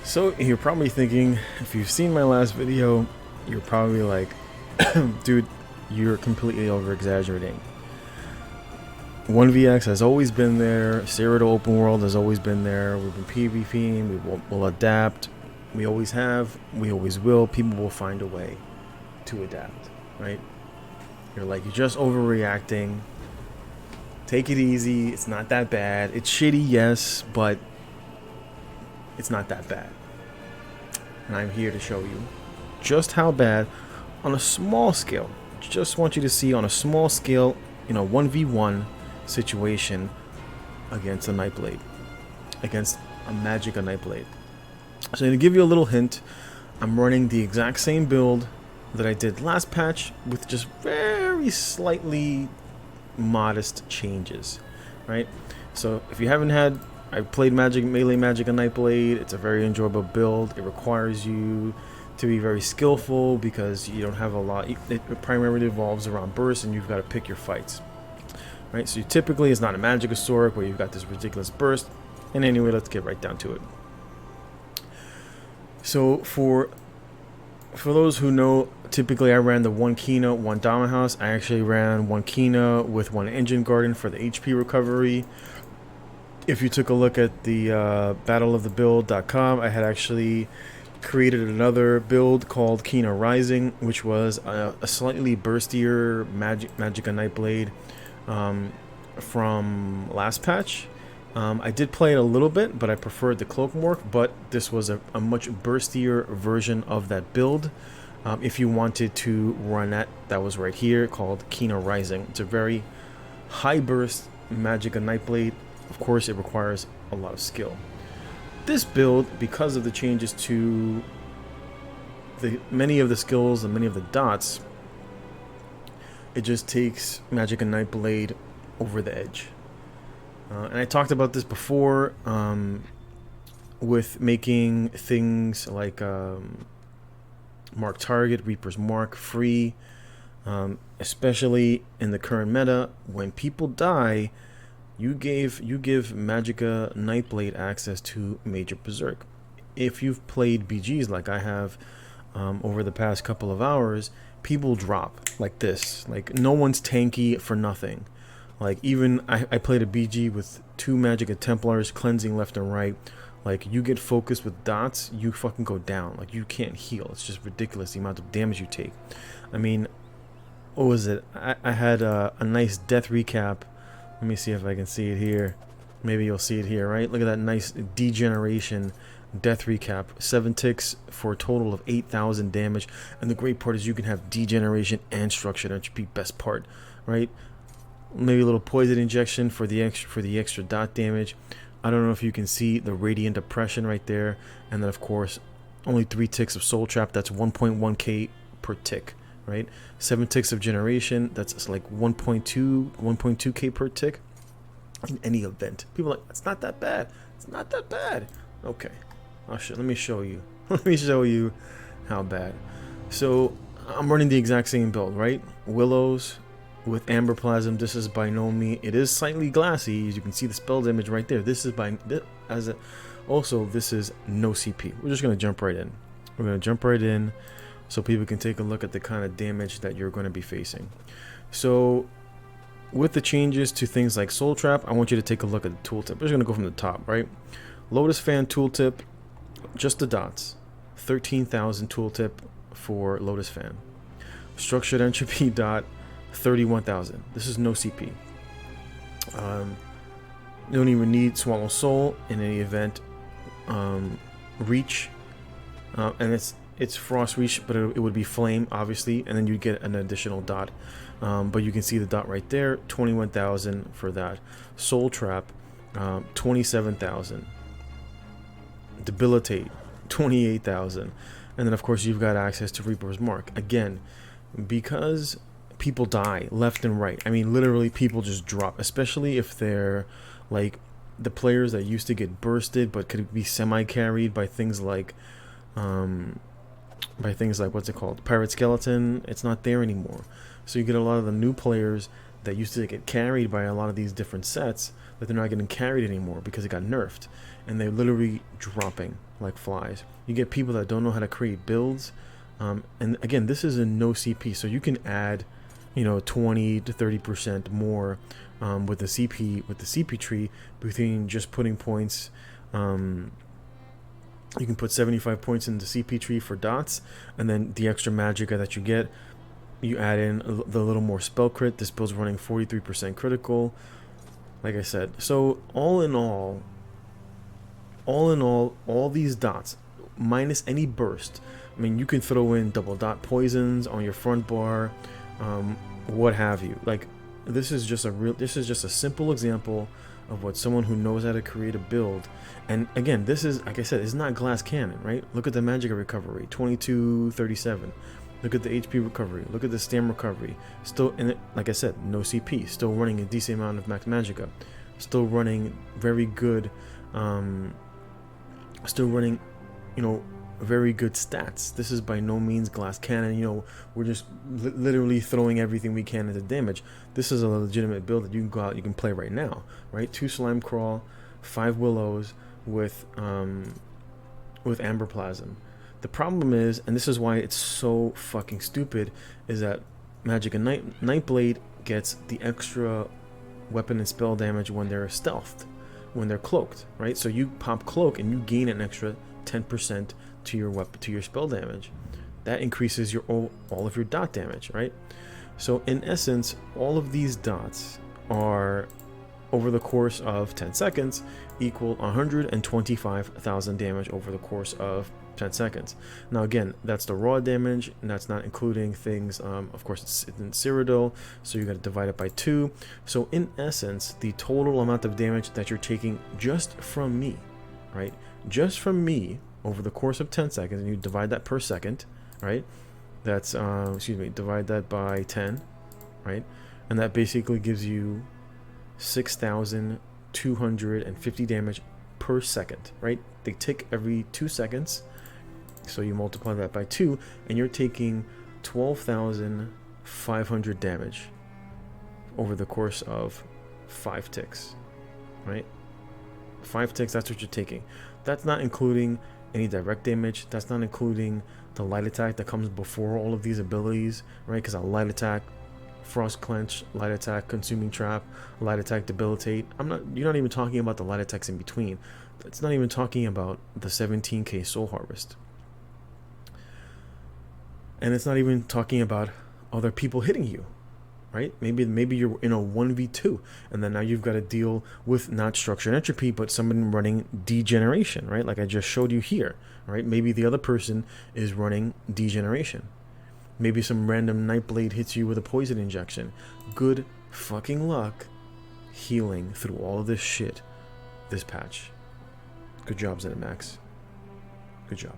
So you're probably thinking, if you've seen my last video, you're probably like, dude, you're completely over exaggerating. 1vx has always been there, Zero to Open World has always been there, we've been PvPing, we'll adapt, we always have, we always will, people will find a way to adapt, right? You're like, you're just overreacting, take it easy, it's not that bad, it's shitty, yes, but it's not that bad. And I'm here to show you just how bad on a small scale. Just want you to see on a small scale in a 1v1 situation against a Nightblade, against a Magic Nightblade. So to give you a little hint, I'm running the exact same build that I did last patch with just very slightly modest changes, right? So if you haven't had, I played Melee Magic and Nightblade. It's a very enjoyable build. It requires you to be very skillful because you don't have a lot. It primarily revolves around burst, and you've got to pick your fights, right? So typically, it's not a Magicosauric where you've got this ridiculous burst. And anyway, let's get right down to it. So for those who know, typically I ran the 1 Kina, 1 Dama House. I actually ran 1 Kina with 1 Engine Garden for the HP recovery. If you took a look at the battleofthebuild.com, I had actually created another build called Kina Rising, which was a slightly burstier Magica Nightblade from last patch. I did play it a little bit, but I preferred the Cloak Morph, but this was a much burstier version of that build. If you wanted to run that was right here, called Kina Rising. It's a very high burst Magica Nightblade. Of course, it requires a lot of skill. This build, because of the changes to many of the skills and many of the dots, it just takes Magica Nightblade over the edge. And I talked about this before with making things like Mark Target, Reaper's Mark free, especially in the current meta. When people die, you give Magica Nightblade access to Major Berserk. If you've played BGs like I have over the past couple of hours, people drop like this. Like, no one's tanky for nothing. Like, even I played a BG with 2 Magica Templars cleansing left and right. Like, you get focused with dots, you fucking go down. Like, you can't heal. It's just ridiculous the amount of damage you take. I mean, what was it? I had a nice death recap. Let me see if I can see it here. Maybe you'll see it here, right? Look at that nice degeneration death recap. 7 ticks for a total of 8,000 damage. And the great part is you can have degeneration and structure. That should be best part, right? Maybe a little poison injection for the extra dot damage. I don't know if you can see the radiant oppression right there. And then of course, only 3 ticks of soul trap. That's 1.1k per tick. Right, 7 ticks of generation. That's like 1.2k per tick in any event. People are like, it's not that bad. It's not that bad. Okay, let me show you. Let me show you how bad. So I'm running the exact same build, right? Willows with Amber Plasm. This is by no means. It is slightly glassy, as you can see the spell damage right there. This is also this is no CP. We're just gonna jump right in. We're gonna jump right in, so people can take a look at the kind of damage that you're going to be facing. So with the changes to things like Soul Trap, I want you to take a look at the tooltip. We're just going to go from the top, right? Lotus Fan tooltip, just the dots. 13,000 tooltip for Lotus Fan. Structured Entropy dot, 31,000. This is no CP. You don't even need Swallow Soul in any event. Reach, and it's Frost Reach, but it would be Flame, obviously, and then you get an additional dot. But you can see the dot right there, 21,000 for that. Soul Trap, 27,000. Debilitate, 28,000. And then, of course, you've got access to Reaper's Mark. Again, because people die left and right. I mean, literally, people just drop, especially if they're like the players that used to get bursted but could be semi-carried by things like what's it called, Pirate Skeleton. It's not there anymore, so you get a lot of the new players that used to get carried by a lot of these different sets, that they're not getting carried anymore because it got nerfed, and they're literally dropping like flies. You get people that don't know how to create builds, and again, this is a no CP, so you can add, you know, 20 to 30% more with the CP tree between just putting points. You can put 75 points in the CP tree for dots, and then the extra magicka that you get, you add in the little more spell crit. This build's running 43% critical, like I said. So all in all, all these dots, minus any burst. I mean, you can throw in double dot poisons on your front bar, what have you. Like, this is just a simple example of what someone who knows how to create a build. And again, this is, like I said, it's not glass cannon, right? Look at the magicka recovery, 2237. Look at the HP recovery. Look at the stam recovery. Still, and like I said, no CP. Still running a decent amount of max magicka. Still running very good. Still running, you know, very good stats. This is by no means glass cannon. You know, we're just literally throwing everything we can into damage. This is a legitimate build that you can go out, you can play right now, right? 2 slime crawl, 5 willows with amber plasm. The problem is, and this is why it's so fucking stupid, is that magicka Nightblade gets the extra weapon and spell damage when they're stealthed, when they're cloaked, right? So you pop cloak and you gain an extra 10% to your weapon, to your spell damage. That increases your all of your dot damage, right? So in essence, all of these dots are, over the course of 10 seconds, equal 125,000 damage over the course of 10 seconds. Now again, that's the raw damage, and that's not including things, of course it's in Cyrodiil, so you got to divide it by 2. So in essence, the total amount of damage that you're taking just from me, right? Just from me over the course of 10 seconds, and you divide that per second, right? That's, divide that by 10, right? And that basically gives you 6,250 damage per second, right? They tick every 2 seconds. So you multiply that by 2, and you're taking 12,500 damage over the course of 5 ticks, right? 5 ticks, that's what you're taking. That's not including any direct damage. That's not including the light attack that comes before all of these abilities, right? Because a light attack, frost clench, light attack, consuming trap, light attack, debilitate. You're not even talking about the light attacks in between. It's not even talking about the 17k soul harvest. And it's not even talking about other people hitting you, right? Maybe you're in a 1v2, and then now you've got to deal with not structured entropy, but somebody running degeneration, right? Like I just showed you here, right? Maybe the other person is running degeneration. Maybe some random Nightblade hits you with a poison injection. Good fucking luck healing through all of this shit this patch. Good job, ZeniMax. Good job.